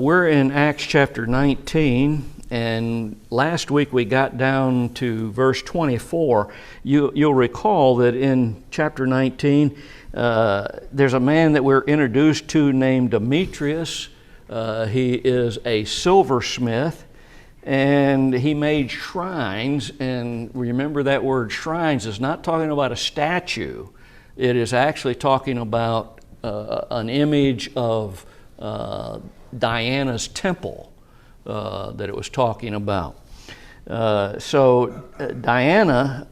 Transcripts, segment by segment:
We're in Acts chapter 19, and last week we got down to verse 24. You'll recall that in chapter 19, there's a man that we're introduced to named Demetrius. He is a silversmith, and he made shrines. And remember, that word shrines is not talking about a statue. It is actually talking about an image of Diana's temple that it was talking about. So Diana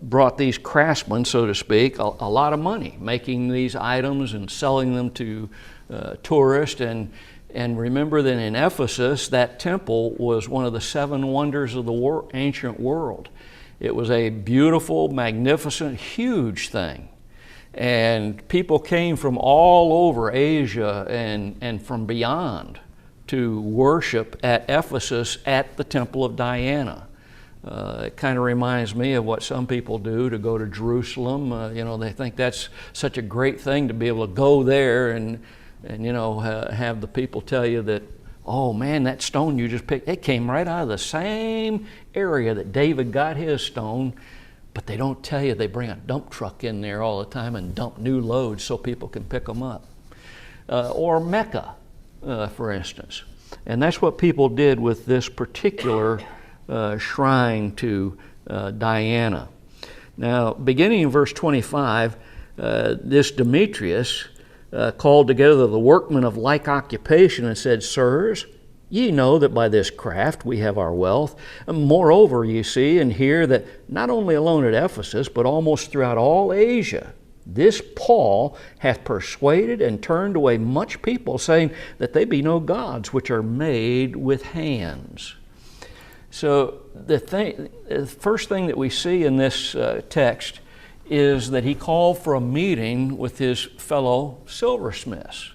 brought these craftsmen, so to speak, a lot of money, making these items and selling them to tourists. And remember that in Ephesus, that temple was one of the seven wonders of the ancient world. It was a beautiful, magnificent, huge thing. And people came from all over Asia and from beyond to worship at Ephesus at the Temple of Diana. It kind of reminds me of what some people do to go to Jerusalem. They think that's such a great thing to be able to go there and have the people tell you that, oh man, that stone you just picked, it came right out of the same area that David got his stone. But they don't tell you they bring a dump truck in there all the time and dump new loads so people can pick them up. Or Mecca, for instance. And that's what people did with this particular shrine to Diana. Now, beginning in verse 25, this Demetrius called together the workmen of like occupation and said, "Sirs, ye know that by this craft we have our wealth. And moreover, ye see and hear that not only alone at Ephesus, but almost throughout all Asia, this Paul hath persuaded and turned away much people, saying that they be no gods which are made with hands." So the first thing that we see in this text is that he called for a meeting with his fellow silversmiths.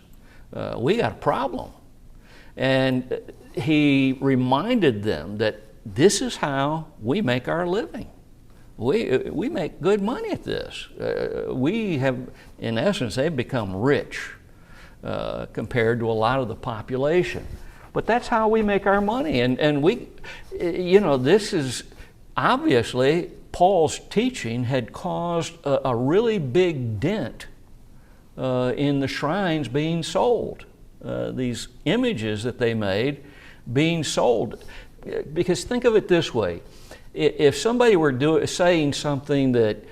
We got a problem. And he reminded them that this is how we make our living. We make good money at this. We have, in essence, they've become rich compared to a lot of the population. But that's how we make our money. And we, this is obviously Paul's teaching had caused a really big dent in the shrines being sold. These images that they made being sold. Because think of it this way. If somebody were saying something that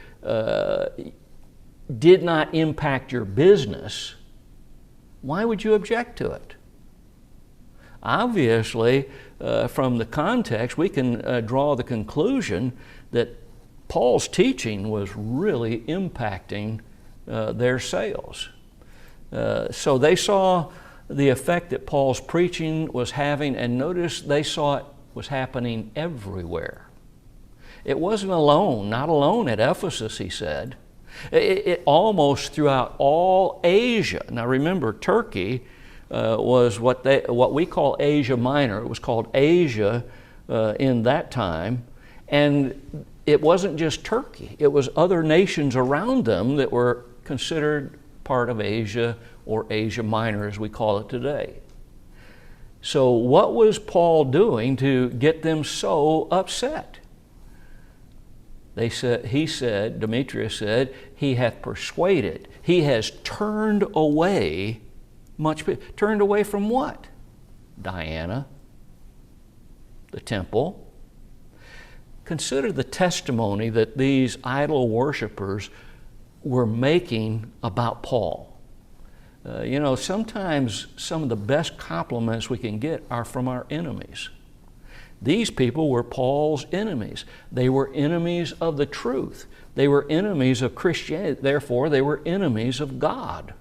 did not impact your business, why would you object to it? Obviously, from the context, we can draw the conclusion that Paul's teaching was really impacting their sales. So they saw the effect that Paul's preaching was having, and notice they saw it was happening everywhere. It wasn't alone, not alone at Ephesus, he said. It almost throughout all Asia. Now remember, Turkey was what we call Asia Minor. It was called Asia in that time, and it wasn't just Turkey. It was other nations around them that were considered part of Asia, or Asia Minor as we call it today. So what was Paul doing to get them so upset? Demetrius said, he hath persuaded, he has turned away much people. Turned away from what? Diana, the temple. Consider the testimony that these idol worshipers were making about Paul. Sometimes some of the best compliments we can get are from our enemies. These people were Paul's enemies. They were enemies of the truth. They were enemies of Christianity. Therefore, they were enemies of God.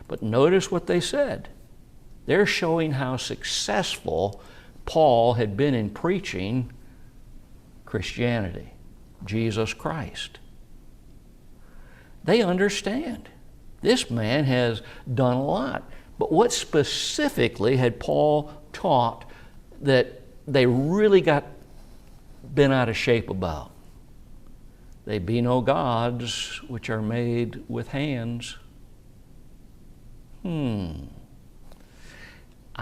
But notice what they said. They're showing how successful Paul had been in preaching Christianity, Jesus Christ. They understand. This man has done a lot. But what specifically had Paul taught that they really got bent out of shape about? They be no gods which are made with hands.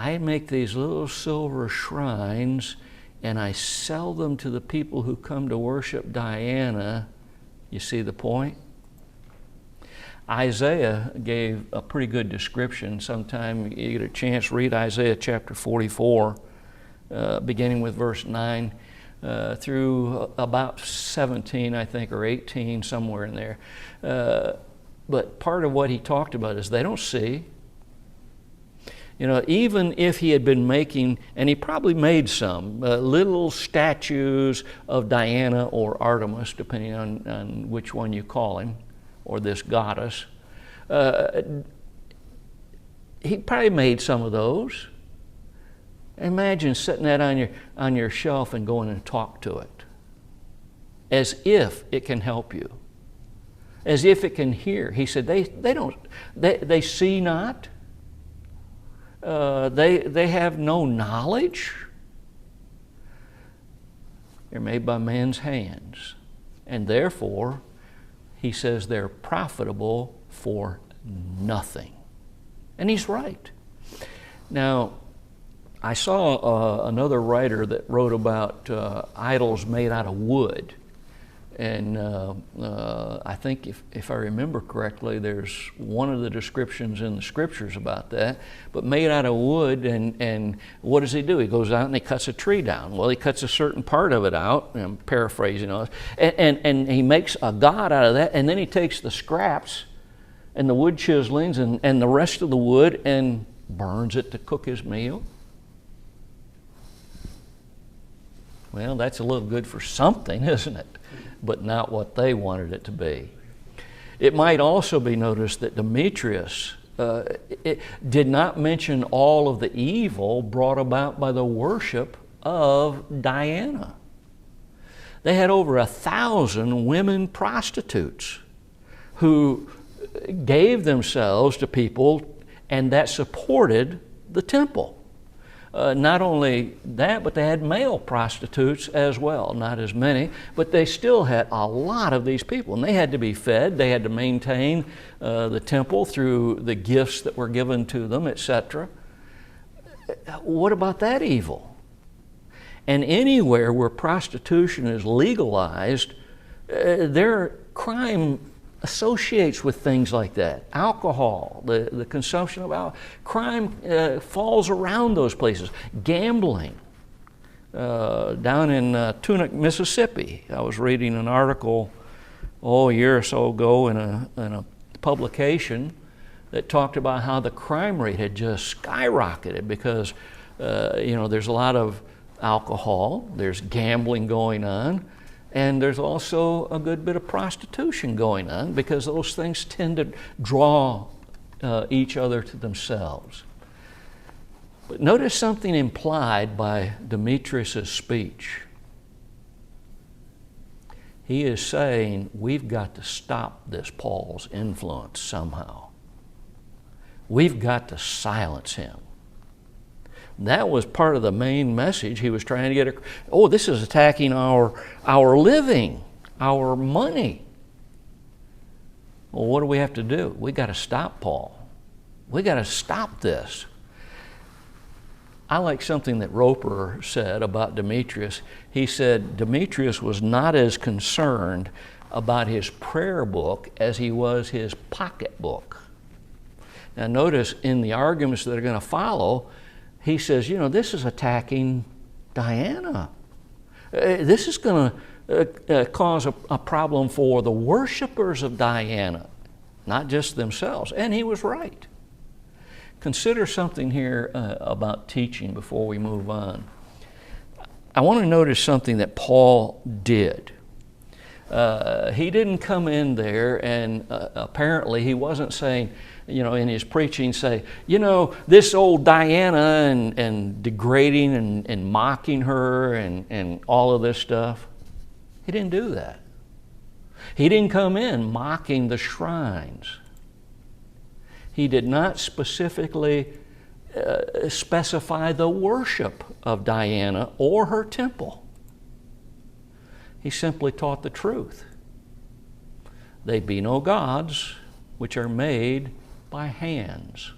I make these little silver shrines and I sell them to the people who come to worship Diana. You see the point? Isaiah gave a pretty good description. Sometime you get a chance, read Isaiah chapter 44, beginning with verse 9 through about 17, I think, or 18, somewhere in there. But part of what he talked about is they don't see. You know, even if he had been making, and he probably made some, little statues of Diana or Artemis, depending on which one you call him, or this goddess. He probably made some of those. Imagine setting that on your shelf and going and talk to it, as if it can help you, as if it can hear. He said they see not. They have no knowledge. They're made by man's hands, and therefore, he says they're profitable for nothing. And he's right. Now, I saw another writer that wrote about idols made out of wood. And I think if I remember correctly, there's one of the descriptions in the scriptures about that, but made out of wood. And what does he do? He goes out and he cuts a tree down. Well, he cuts a certain part of it out, and I'm paraphrasing on this, and he makes a god out of that, and then he takes the scraps and the wood chiselings and the rest of the wood and burns it to cook his meal. Well, that's a little good for something, isn't it? But not what they wanted it to be. It might also be noticed that Demetrius did not mention all of the evil brought about by the worship of Diana. They had over 1,000 women prostitutes who gave themselves to people, and that supported the temple. Not only that, but they had male prostitutes as well. Not as many, but they still had a lot of these people. And they had to be fed. They had to maintain the temple through the gifts that were given to them, etc. What about that evil? And anywhere where prostitution is legalized, their crime associates with things like that. Alcohol, the consumption of alcohol. Crime falls around those places. Gambling. Down in Tunica, Mississippi, I was reading an article a year or so ago in a publication that talked about how the crime rate had just skyrocketed because there's a lot of alcohol, there's gambling going on, and there's also a good bit of prostitution going on because those things tend to draw each other to themselves. But notice something implied by Demetrius' speech. He is saying we've got to stop this Paul's influence somehow. We've got to silence him. That was part of the main message he was trying to get. This is attacking our living, our money. Well, what do we have to do? We got to stop Paul. We got to stop this. I like something that Roper said about Demetrius. He said Demetrius was not as concerned about his prayer book as he was his pocketbook. Now notice in the arguments that are going to follow, he says, this is attacking Diana. This is going to cause a problem for the worshipers of Diana, not just themselves. And he was right. Consider something here about teaching before we move on. I want to notice something that Paul did. He didn't come in there and apparently he wasn't saying, in his preaching say, this old Diana and degrading and mocking her and all of this stuff. He didn't do that. He didn't come in mocking the shrines. He did not specifically specify the worship of Diana or her temple. He simply taught the truth. They be no gods which are made by hands.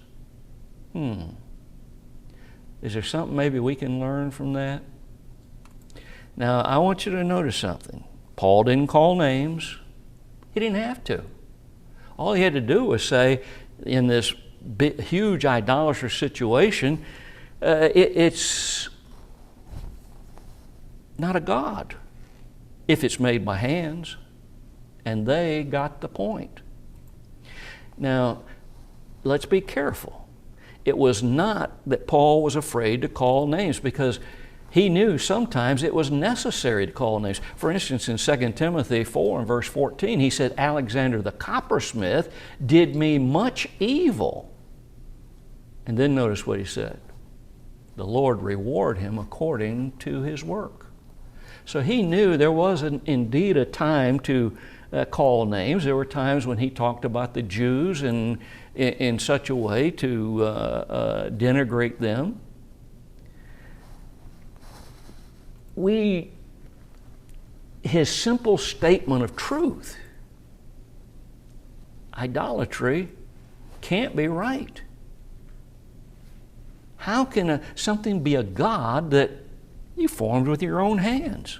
Is there something maybe we can learn from that? Now, I want you to notice something. Paul didn't call names. He didn't have to. All he had to do was say, in this huge idolatrous situation, it's not a god if it's made by hands. And they got the point. Now, let's be careful. It was not that Paul was afraid to call names, because he knew sometimes it was necessary to call names. For instance, in 2 Timothy 4 and verse 14, he said, Alexander the coppersmith did me much evil. And then notice what he said. The Lord reward him according to his work. So he knew there was indeed a time to call names. There were times when he talked about the Jews in such a way to denigrate them. His simple statement of truth, idolatry can't be right. How can something be a god that you formed with your own hands?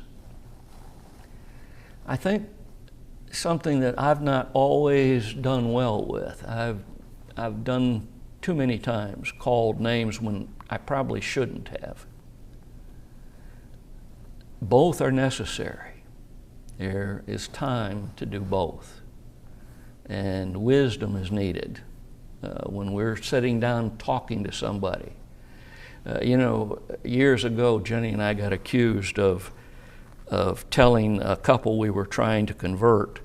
I think something that I've not always done well with. I've done too many times, called names when I probably shouldn't have. Both are necessary. There is time to do both. And wisdom is needed when we're sitting down talking to somebody. Years ago, Jenny and I got accused of telling a couple we were trying to convert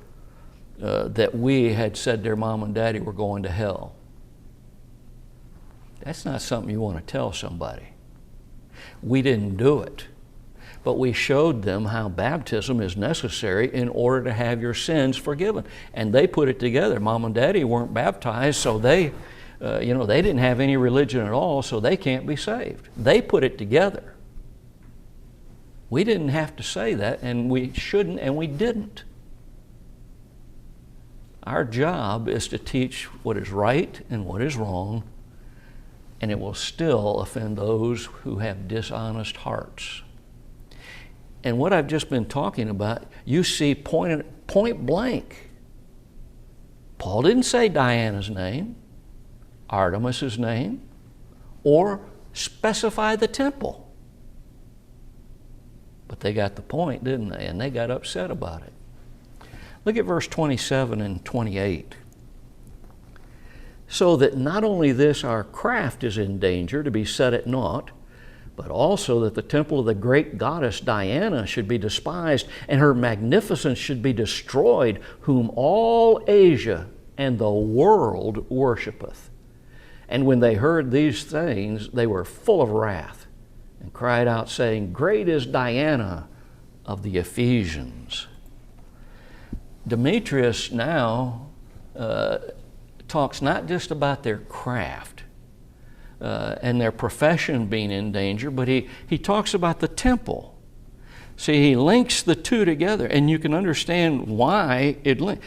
that we had said their mom and daddy were going to hell. That's not something you want to tell somebody. We didn't do it, but we showed them how baptism is necessary in order to have your sins forgiven. And they put it together. Mom and daddy weren't baptized, so they didn't have any religion at all, so they can't be saved. They put it together. We didn't have to say that, and we shouldn't, and we didn't. Our job is to teach what is right and what is wrong, and it will still offend those who have dishonest hearts. And what I've just been talking about, you see point blank. Paul didn't say Diana's name, Artemis's name, or specify the temple. But they got the point, didn't they? And they got upset about it. Look at verse 27 and 28. So that not only this, our craft is in danger to be set at naught, but also that the temple of the great goddess Diana should be despised, and her magnificence should be destroyed, whom all Asia and the world worshipeth. And when they heard these things, they were full of wrath, and cried out, saying, Great is Diana of the Ephesians. Demetrius now talks not just about their craft and their profession being in danger, but he talks about the temple. See, he links the two together, and you can understand why it linked.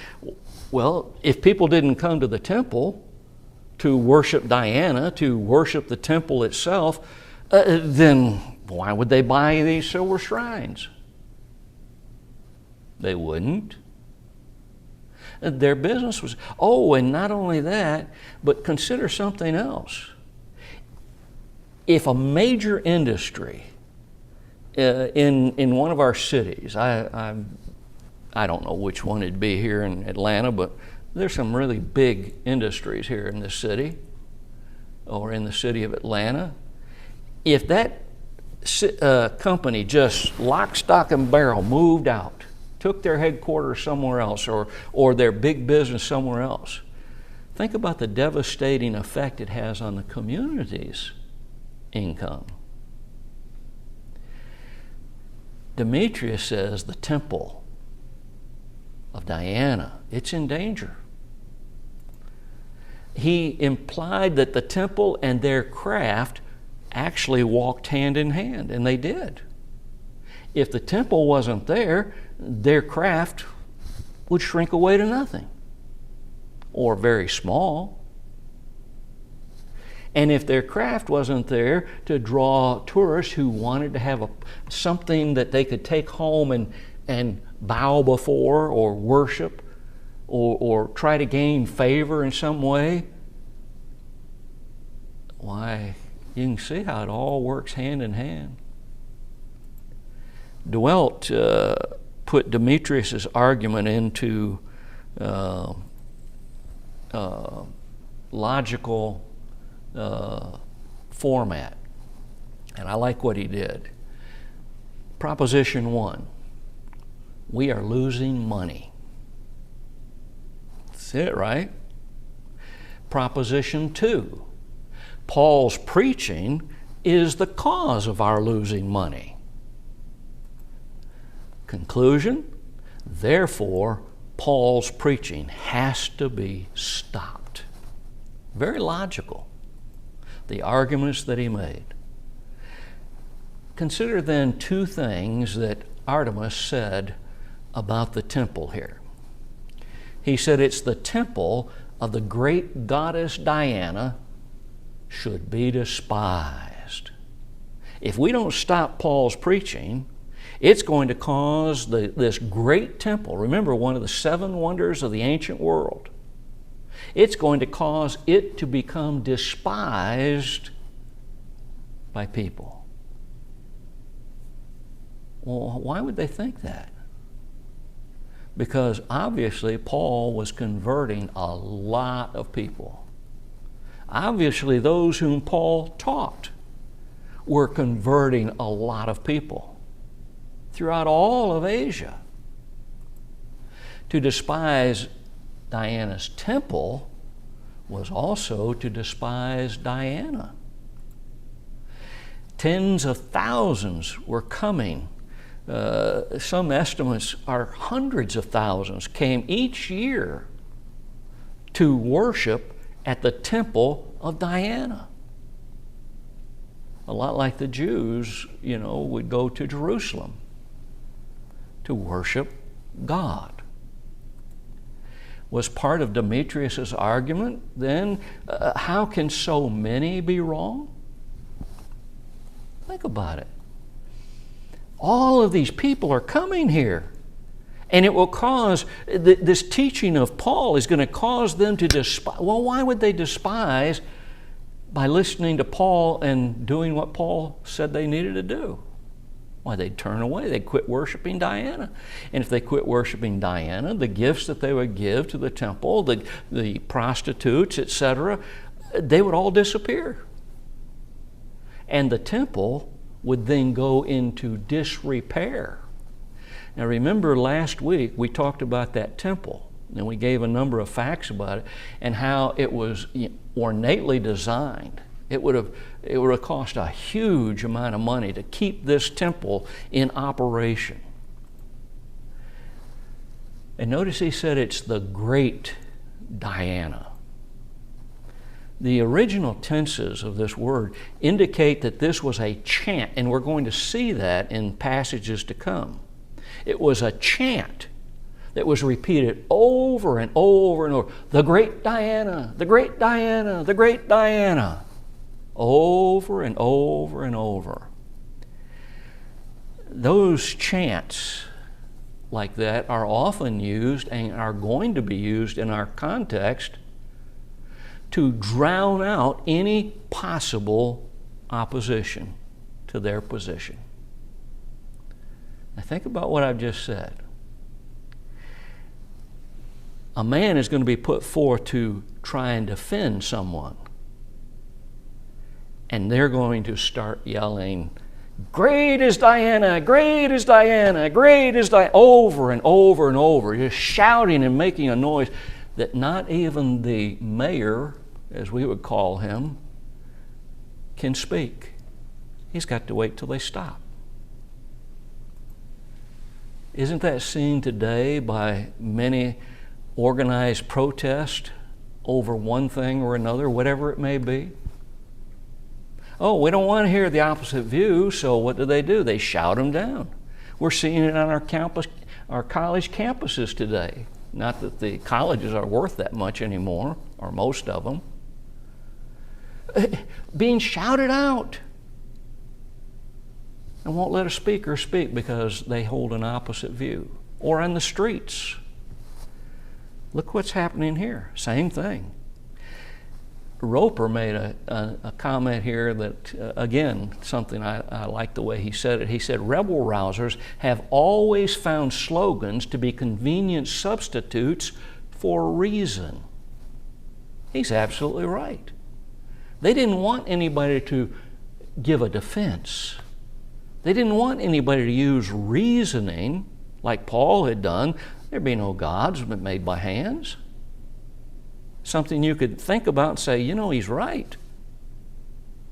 Well, if people didn't come to the temple to worship Diana, to worship the temple itself, then why would they buy these silver shrines? They wouldn't. Their business was, and not only that, but consider something else. If a major industry in one of our cities, I don't know which one it'd be here in Atlanta, but there's some really big industries here in this city, or in the city of Atlanta. If that company just lock, stock, and barrel moved out, took their headquarters somewhere else, or their big business somewhere else, think about the devastating effect it has on the community's income. Demetrius says the temple of Diana, it's in danger. He implied that the temple and their craft actually walked hand in hand, and they did. If the temple wasn't there, their craft would shrink away to nothing, or very small. And if their craft wasn't there to draw tourists who wanted to have something that they could take home and bow before or worship or try to gain favor in some way, why, you can see how it all works hand in hand. DeWalt put Demetrius' argument into logical format, and I like what he did. Proposition 1, we are losing money. That's it, right? Proposition 2, Paul's preaching is the cause of our losing money. Conclusion, therefore, Paul's preaching has to be stopped. Very logical, the arguments that he made. Consider then two things that Artemus said about the temple here. He said it's the temple of the great goddess Diana should be despised. If we don't stop Paul's preaching, it's going to cause this great temple, remember, one of the 7 wonders of the ancient world, it's going to cause it to become despised by people. Well, why would they think that? Because obviously Paul was converting a lot of people. Obviously those whom Paul taught were converting a lot of people throughout all of Asia. To despise Diana's temple was also to despise Diana. Tens of thousands were coming. Some estimates are hundreds of thousands came each year to worship at the temple of Diana. A lot like the Jews, would go to Jerusalem to worship God. Was part of Demetrius' argument then, how can so many be wrong? Think about it. All of these people are coming here, and it will cause, this teaching of Paul is going to cause them to despise. Well, why would they despise by listening to Paul and doing what Paul said they needed to do? Why, they'd turn away. They'd quit worshiping Diana. And if they quit worshiping Diana, the gifts that they would give to the temple, the prostitutes, etc., they would all disappear. And the temple would then go into disrepair. Now remember, last week we talked about that temple, and we gave a number of facts about it and how it was ornately designed. It would have cost a huge amount of money to keep this temple in operation. And notice he said it's the great Diana. The original tenses of this word indicate that this was a chant, and we're going to see that in passages to come. It was a chant that was repeated over and over and over. The great Diana, the great Diana, the great Diana. Over and over and over. Those chants like that are often used and are going to be used in our context to drown out any possible opposition to their position. Now think about what I've just said. A man is going to be put forth to try and defend someone, and they're going to start yelling, "Great is Diana, great is Diana, great is Diana," over and over and over, just shouting and making a noise that not even the mayor, as we would call him, can speak. He's got to wait till they stop. Isn't that seen today by many organized protests over one thing or another, whatever it may be? Oh, we don't want to hear the opposite view, so what do? They shout them down. We're seeing it on our college campuses today. Not that the colleges are worth that much anymore, or most of them. being shouted out, and won't let a speaker speak because they hold an opposite view. Or on the streets. Look what's happening here. Same thing. Roper made a comment here that, again, something I like the way he said it. He said, rebel rousers have always found slogans to be convenient substitutes for reason. He's absolutely right. They didn't want anybody to give a defense. They didn't want anybody to use reasoning like Paul had done. There'd be no gods made by hands. Something you could think about and say, you know, he's right.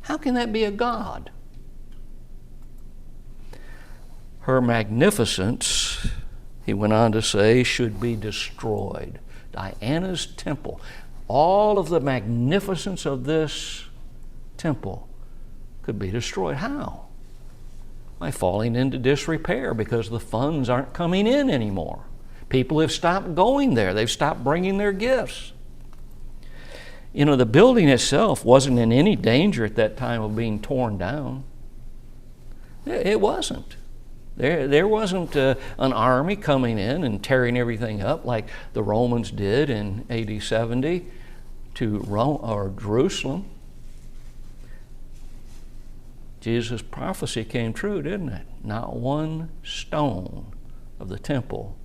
How can that be a god? Her magnificence, he went on to say, should be destroyed. Diana's temple, all of the magnificence of this temple could be destroyed. How? By falling into disrepair because the funds aren't coming in anymore. People have stopped going there. They've stopped bringing their gifts. You know, the building itself wasn't in any danger at that time of being torn down. It wasn't. There wasn't an army coming in and tearing everything up like the Romans did in AD 70 to Rome or Jerusalem. Jesus' prophecy came true, didn't it? Not one stone of the temple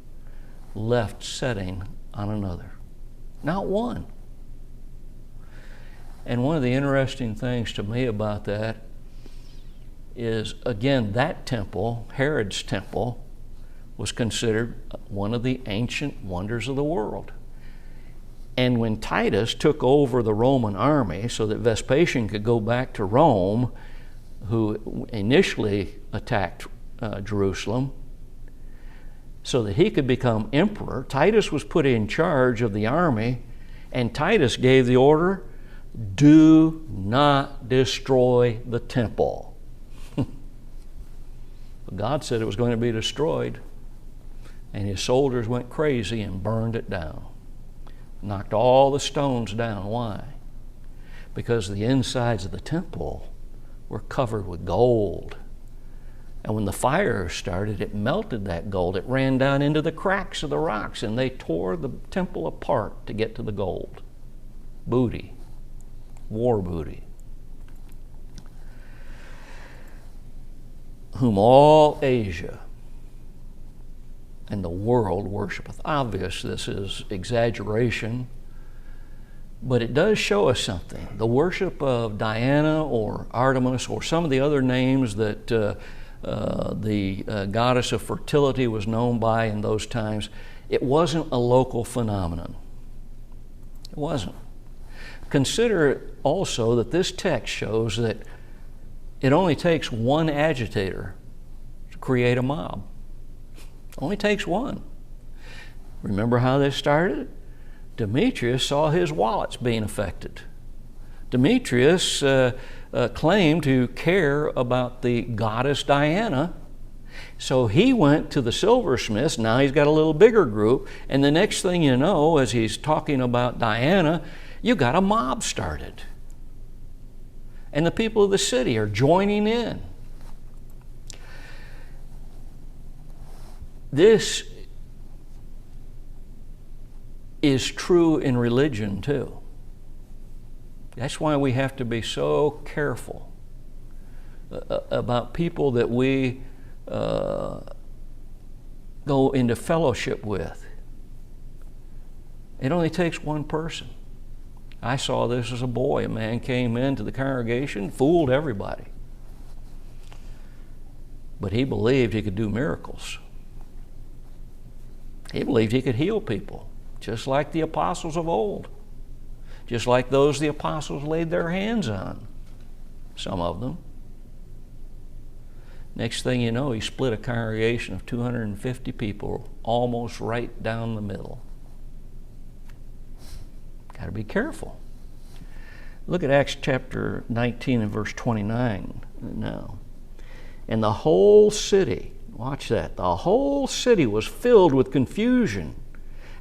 left setting on another. Not one. And one of the interesting things to me about that is, again, that temple, Herod's temple, was considered one of the ancient wonders of the world. And when Titus took over the Roman army so that Vespasian could go back to Rome, who initially attacked Jerusalem, so that he could become emperor, Titus was put in charge of the army, and Titus gave the order, do not destroy the temple. But God said it was going to be destroyed, and his soldiers went crazy and burned it down. Knocked all the stones down. Why? Because the insides of the temple were covered with gold. And when the fire started, it melted that gold. It ran down into the cracks of the rocks, and they tore the temple apart to get to the gold. Booty. War booty. Whom all Asia and the world worshipeth. Obvious this is exaggeration, but it does show us something. The worship of Diana or Artemis or some of the other names that the goddess of fertility was known by in those times, it wasn't a local phenomenon. It wasn't. Consider also that this text shows that it only takes one agitator to create a mob. Only takes one. Remember how this started? Demetrius saw his wallets being affected. Demetrius claimed to care about the goddess Diana, so he went to the silversmiths. Now he's got a little bigger group, and the next thing you know, as he's talking about Diana, you got a mob started. And the people of the city are joining in. This is true in religion too. That's why we have to be so careful about people that we go into fellowship with. It only takes one person. I saw this as a boy. A man came into the congregation, fooled everybody. But he believed he could do miracles. He believed he could heal people, just like the apostles of old. Just like those the apostles laid their hands on, some of them. Next thing you know, he split a congregation of 250 people almost right down the middle. Got to be careful. Look at Acts chapter 19 and verse 29 now. And the whole city, watch that, the whole city was filled with confusion.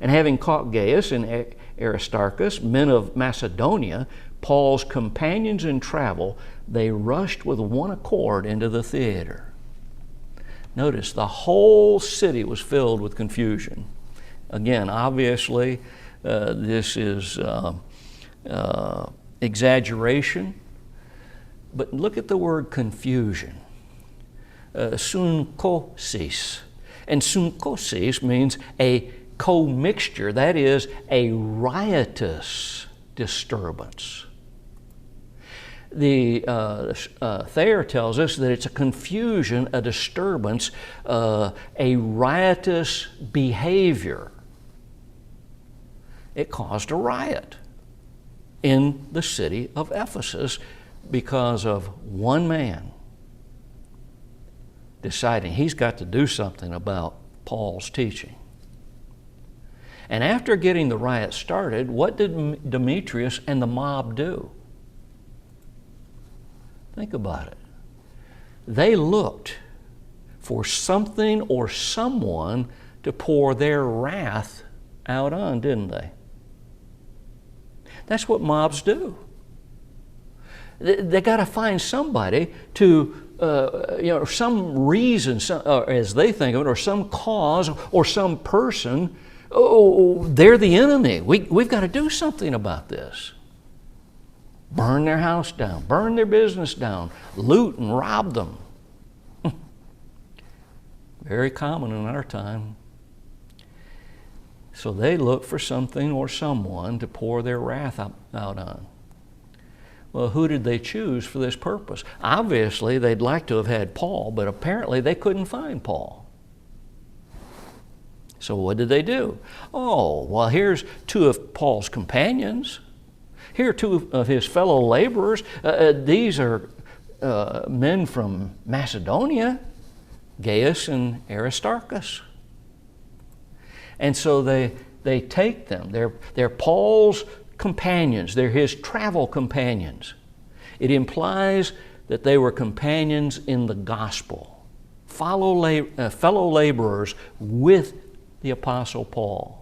And having caught Gaius and Aristarchus, men of Macedonia, Paul's companions in travel, they rushed with one accord into the theater. Notice the whole city was filled with confusion. Again, obviously, this is exaggeration, but look at the word confusion. Synkosis. And synkosis means a commixture, that is, a riotous disturbance. The Thayer tells us that it's a confusion, a disturbance, a riotous behavior. It caused a riot in the city of Ephesus because of one man deciding he's got to do something about Paul's teaching. And after getting the riot started, what did Demetrius and the mob do? Think about it. They looked for something or someone to pour their wrath out on, didn't they? That's what mobs do. They got to find somebody to, some reason, as they think of it, or some cause, or some person. Oh, they're the enemy. We've got to do something about this. Burn their house down, burn their business down, loot and rob them. Very common in our time. So they look for something or someone to pour their wrath out on. Well, who did they choose for this purpose? Obviously, they'd like to have had Paul, but apparently they couldn't find Paul. So what did they do? Oh, well, here's two of Paul's companions. Here are two of his fellow laborers. These are men from Macedonia, Gaius and Aristarchus. And so they take them. They're Paul's companions. They're his travel companions. It implies that they were companions in the gospel, fellow laborers with the Apostle Paul.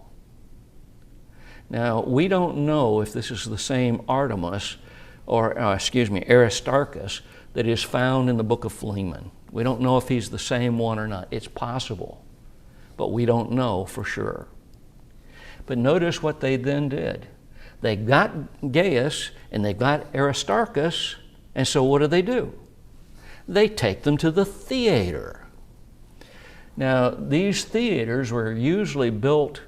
Now, we don't know if this is the same Aristarchus that is found in the book of Philemon. We don't know if he's the same one or not. It's possible, but we don't know for sure. But notice what they then did. They got Gaius and they got Aristarchus, and so what do? They take them to the theater. Now, these theaters were usually built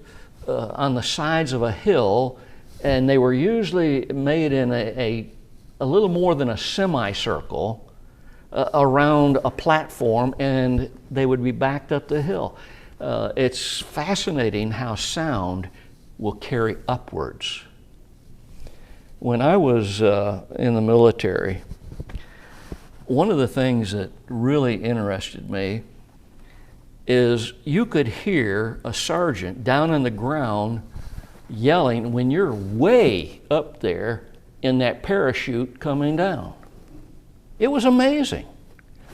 on the sides of a hill, and they were usually made in a little more than a semicircle around a platform, and they would be backed up the hill. It's fascinating how sound will carry upwards. When I was in the military, one of the things that really interested me is you could hear a sergeant down on the ground yelling when you're way up there in that parachute coming down. It was amazing.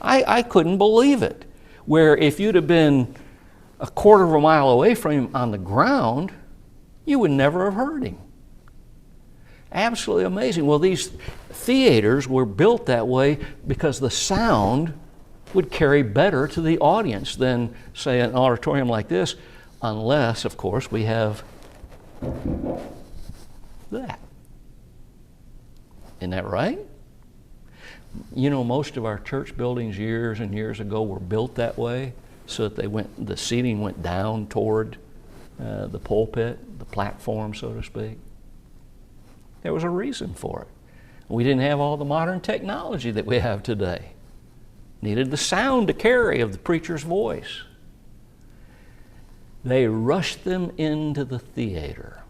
I couldn't believe it. Where if you'd have been a quarter of a mile away from him on the ground, you would never have heard him. Absolutely amazing. Well, these theaters were built that way because the sound would carry better to the audience than, say, an auditorium like this, unless, of course, we have that. Isn't that right? You know, most of our church buildings years and years ago were built that way, so that the seating went down toward the pulpit, the platform, so to speak. There was a reason for it. We didn't have all the modern technology that we have today. Needed the sound to carry of the preacher's voice. They rushed them into the theater.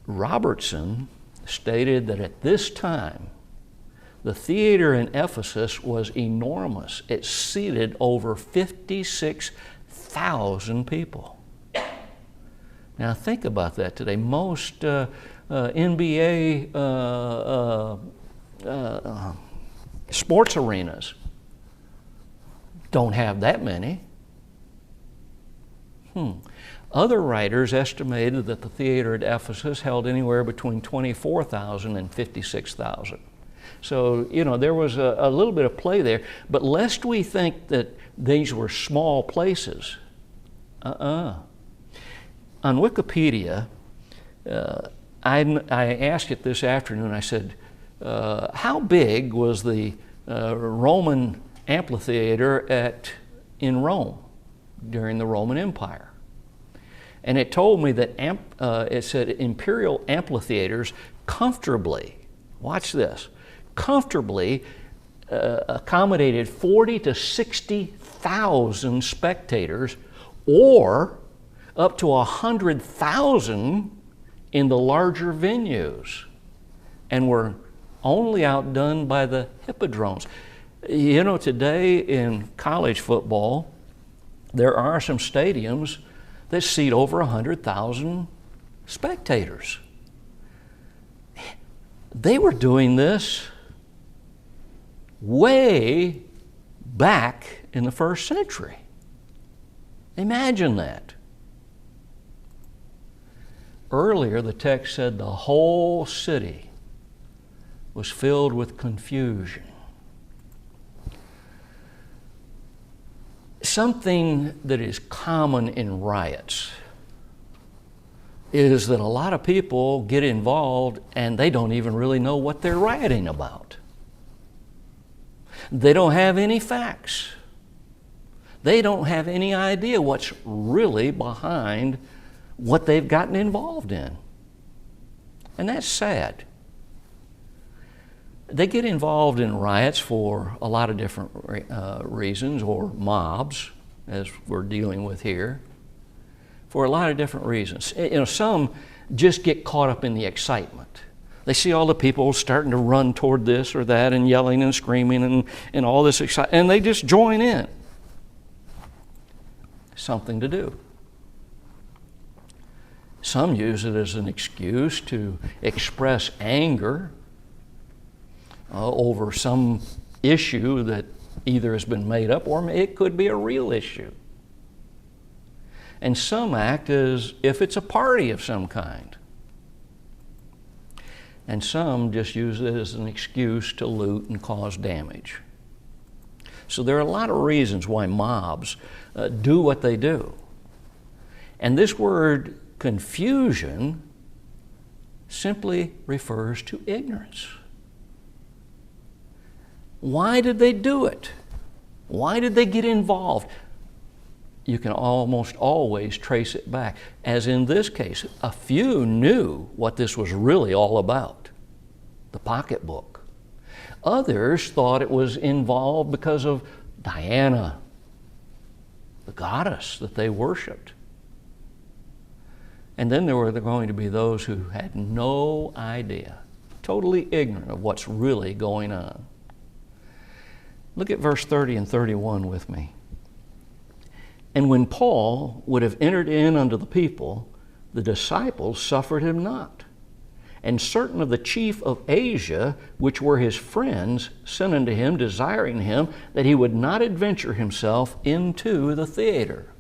Robertson stated that at this time, the theater in Ephesus was enormous. It seated over 56,000 people. Now think about that today. Most NBA sports arenas don't have that many. Other writers estimated that the theater at Ephesus held anywhere between 24,000 and 56,000. So, there was a little bit of play there. But lest we think that these were small places, On Wikipedia, I asked it this afternoon, I said, how big was the Roman amphitheater in Rome during the Roman Empire? And it told me that it said imperial amphitheaters comfortably, watch this, comfortably accommodated 40 to 60,000 spectators, or up to 100,000 in the larger venues, and were only outdone by the hippodromes. Today in college football, there are some stadiums that seat over 100,000 spectators. They were doing this way back in the first century. Imagine that. Earlier, the text said the whole city was filled with confusion. Something that is common in riots is that a lot of people get involved and they don't even really know what they're rioting about. They don't have any facts. They don't have any idea what's really behind what they've gotten involved in. And that's sad. They get involved in riots for a lot of different reasons, or mobs, as we're dealing with here, for a lot of different reasons. Some just get caught up in the excitement. They see all the people starting to run toward this or that and yelling and screaming and all this excitement, and they just join in. Something to do. Some use it as an excuse to express anger over some issue that either has been made up or it could be a real issue. And some act as if it's a party of some kind. And some just use it as an excuse to loot and cause damage. So there are a lot of reasons why mobs do what they do. And this word confusion simply refers to ignorance. Why did they do it? Why did they get involved? You can almost always trace it back. As in this case, a few knew what this was really all about, the pocketbook. Others thought it was involved because of Diana, the goddess that they worshiped. And then there were going to be those who had no idea, totally ignorant of what's really going on. Look at verse 30 and 31 with me. And when Paul would have entered in unto the people, the disciples suffered him not. And certain of the chief of Asia, which were his friends, sent unto him, desiring him that he would not adventure himself into the theater.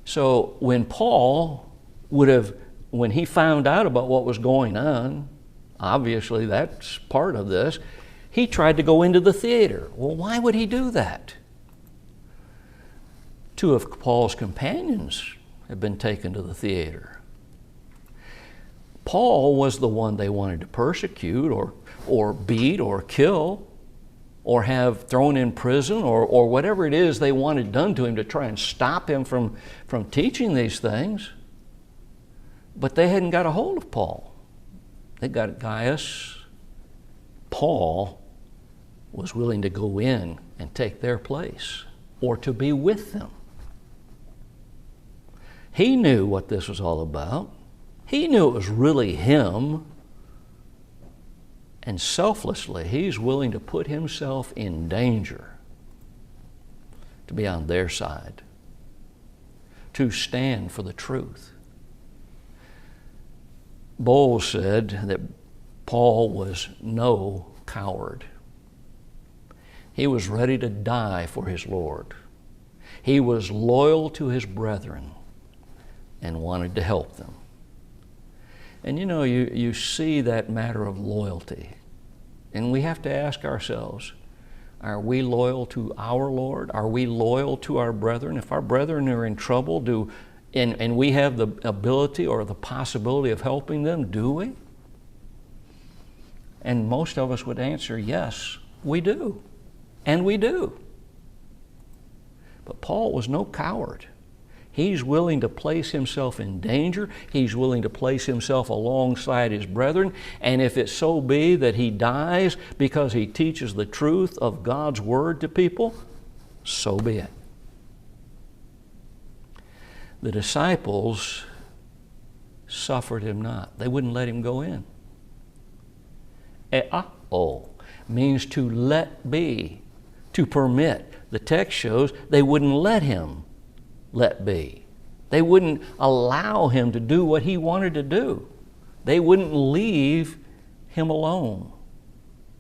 So when Paul when he found out about what was going on, obviously that's part of this, he tried to go into the theater. Well, why would he do that? Two of Paul's companions had been taken to the theater. Paul was the one they wanted to persecute or beat or kill or have thrown in prison or whatever it is they wanted done to him to try and stop him from teaching these things. But they hadn't got a hold of Paul. They got Gaius. Paul was willing to go in and take their place or to be with them. He knew what this was all about. He knew it was really him. And selflessly, he's willing to put himself in danger to be on their side, to stand for the truth. Bowles said that Paul was no coward. He was ready to die for his Lord. He was loyal to his brethren. and wanted to help them. And you know, you see that matter of loyalty. And we have to ask ourselves, are we loyal to our Lord? Are we loyal to our brethren? If our brethren are in trouble, and we have the ability or the possibility of helping them, do we? And most of us would answer, yes, we do. And we do. But Paul was no coward. He's willing to place himself in danger. He's willing to place himself alongside his brethren. And if it so be that he dies because he teaches the truth of God's word to people, so be it. The disciples suffered him not. They wouldn't let him go in. Means to let be, to permit. The text shows they wouldn't let him let be. They wouldn't allow him to do what he wanted to do. They wouldn't leave him alone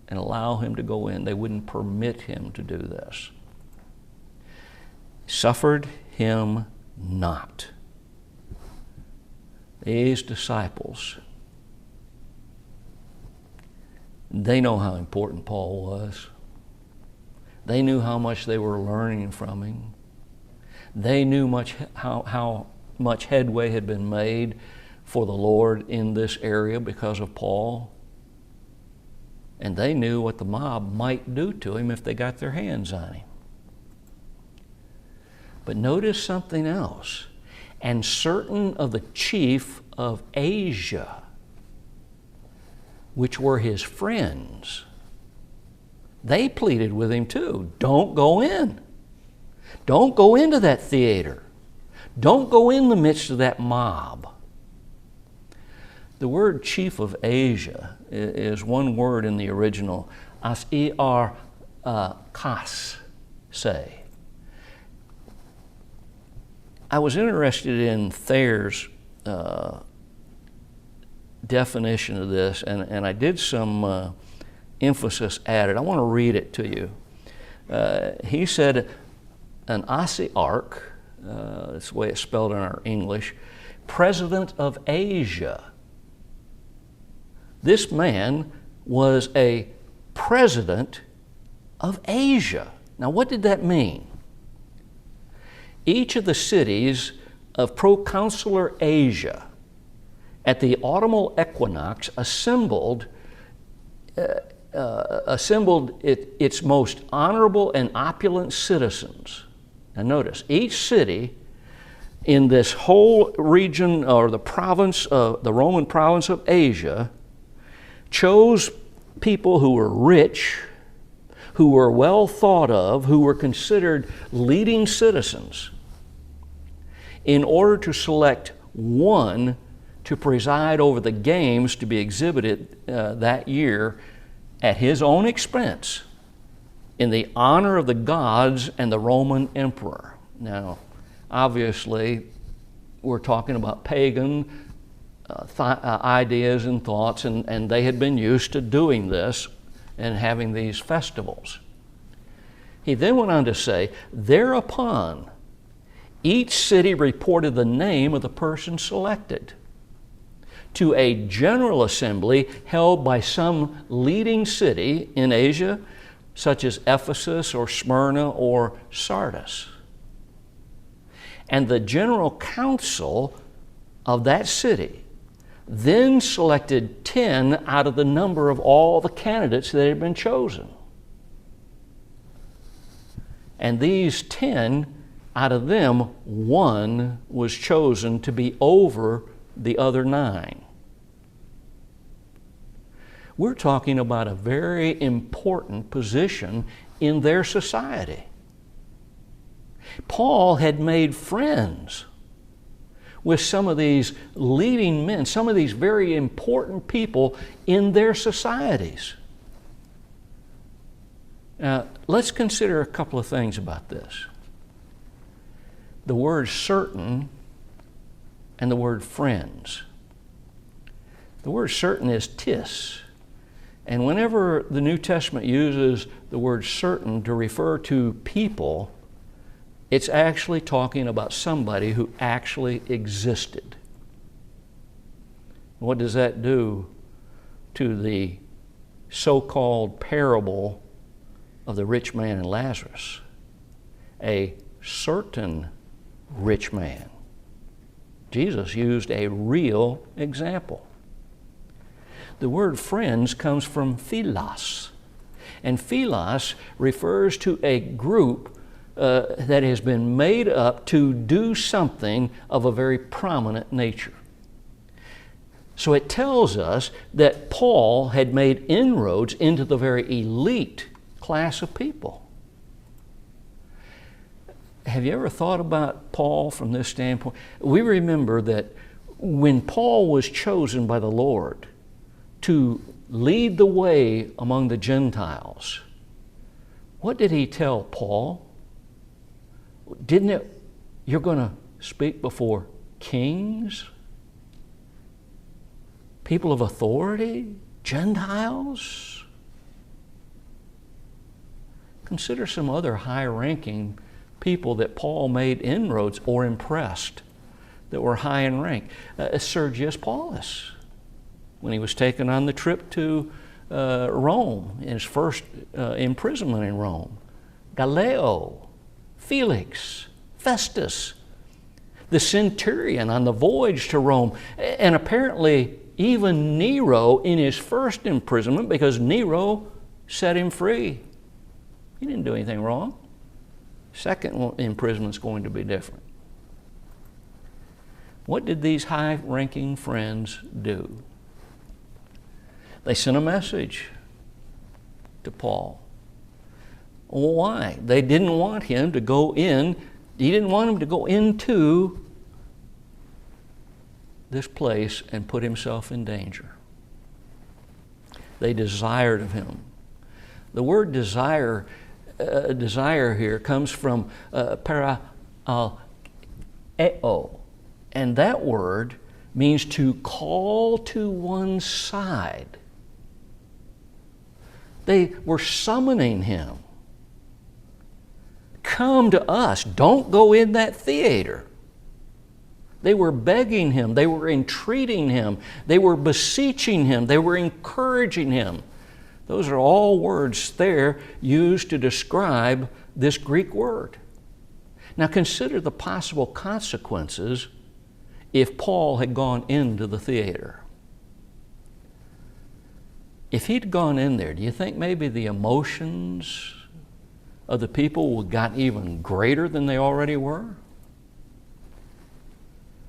and allow him to go in. They wouldn't permit him to do this. Suffered him not. These disciples, they know how important Paul was. They knew how much they were learning from him. They knew how much headway had been made for the Lord in this area because of Paul. And they knew what the mob might do to him if they got their hands on him. But notice something else. And certain of the chief of Asia, which were his friends, they pleaded with him too. Don't go in. Don't go into that theater. Don't go in the midst of that mob. The word chief of Asia is one word in the original, as-er kas, say. I was interested in Thayer's definition of this, and I did some emphasis added. I want to read it to you. He said, an Asiarch, that's the way it's spelled in our English, president of Asia. This man was a president of Asia. Now, what did that mean? Each of the cities of proconsular Asia at the autumnal equinox assembled its most honorable and opulent citizens. Now notice, each city in this whole region or the province of the Roman province of Asia chose people who were rich, who were well thought of, who were considered leading citizens, in order to select one to preside over the games to be exhibited that year at his own expense in the honor of the gods and the Roman emperor. Now, obviously, we're talking about pagan ideas and thoughts, and they had been used to doing this and having these festivals. He then went on to say, thereupon, each city reported the name of the person selected to a general assembly held by some leading city in Asia, such as Ephesus or Smyrna or Sardis. And the general council of that city then selected 10 out of the number of all the candidates that had been chosen. And these 10, out of them, one was chosen to be over the other 9. We're talking about a very important position in their society. Paul had made friends with some of these leading men, some of these very important people in their societies. Now, let's consider a couple of things about this. The word certain and the word friends. The word certain is tis. And whenever the New Testament uses the word certain to refer to people, It's actually talking about somebody who actually existed. What does that do to the so-called parable of the rich man and Lazarus? A certain rich man. Jesus used a real example. The word friends comes from philos, and philos refers to a group that has been made up to do something of a very prominent nature. So it tells us that Paul had made inroads into the very elite class of people. Have you ever thought about Paul from this standpoint? We remember that when Paul was chosen by the Lord to lead the way among the Gentiles, what did he tell Paul? Didn't it, you're going to speak before kings, people of authority, Gentiles? Consider some other high-ranking people that Paul made inroads or impressed that were high in rank. Sergius Paulus, when he was taken on the trip to Rome, in his first imprisonment in Rome. Gallio, Felix, Festus, the centurion on the voyage to Rome, and apparently even Nero in his first imprisonment, because Nero set him free. He didn't do anything wrong. Second imprisonment's going to be different. What did these high-ranking friends do? They sent a message to Paul. Why? They didn't want him to go in. He didn't want him to go into this place and put himself in danger. They desired of him. The word desire here comes from paraeo, and that word means to call to one's side. They were summoning him. Come to us. Don't go in that theater. They were begging him. They were entreating him. They were beseeching him. They were encouraging him. Those are all words there used to describe this Greek word. Now consider the possible consequences if Paul had gone into the theater. If he'd gone in there, do you think maybe the emotions of the people got even greater than they already were?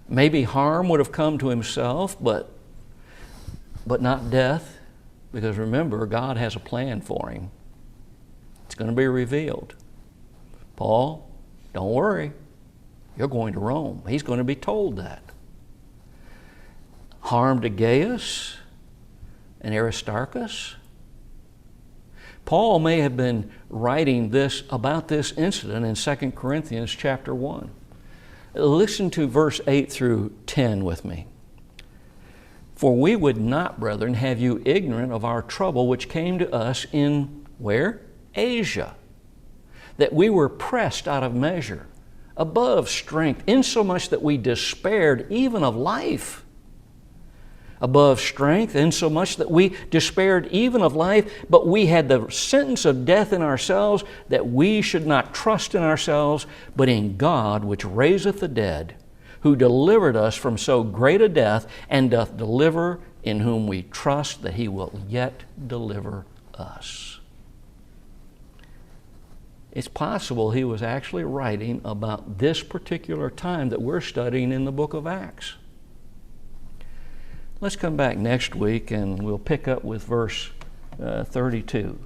Maybe harm would have come to himself, but not death. Because remember, God has a plan for him. It's going to be revealed. Paul, don't worry. You're going to Rome. He's going to be told that. Harm to Gaius and Aristarchus. Paul may have been writing about this incident in 2 Corinthians chapter 1. Listen to verse 8 through 10 with me. For we would not, brethren, have you ignorant of our trouble which came to us in, where? Asia. That we were pressed out of measure, above strength, insomuch that we despaired even of life. Above strength, insomuch that we despaired even of life, but we had the sentence of death in ourselves, that we should not trust in ourselves, but in God which raiseth the dead, who delivered us from so great a death, and doth deliver, in whom we trust that he will yet deliver us. It's possible he was actually writing about this particular time that we're studying in the book of Acts. Let's come back next week and we'll pick up with verse 32.